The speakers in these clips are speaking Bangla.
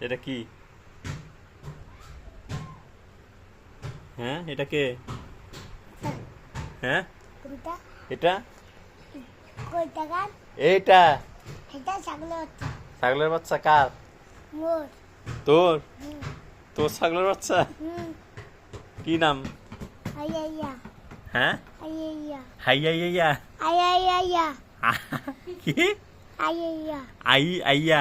এটা কি? হ্যাঁ, এটা কে? হ্যাঁ, এটা এইটা ছাগলের বাচ্চা কার? তোর? তোর ছাগলের বাচ্চা? কি নাম? হ্যাঁ, হাইয়া ইয়া কি? আইয়া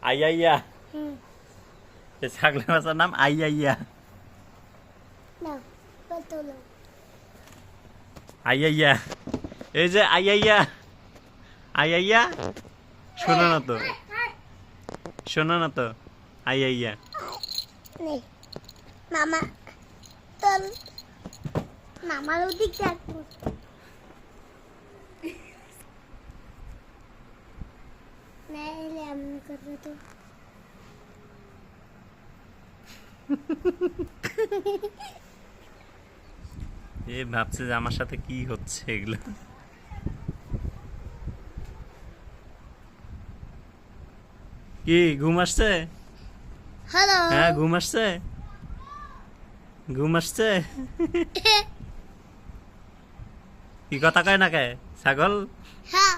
আইয়া এই ছাগলের বাচ্চার নাম আইয়া আইয়া। এই যে আইয়া শোনো না তো, শোনো না তো আইয়া। মামা তোর মামার ওদিক দেখো এমন করবো তো এ ভাবছে যে আমার সাথে কি হচ্ছে এগুলো। কি ঘুম আসছে? হ্যালো হ্যাঁ, ঘুম আসছে, ঘুম আসছে। কি কথা কয় না কে ছাগল? হ্যাঁ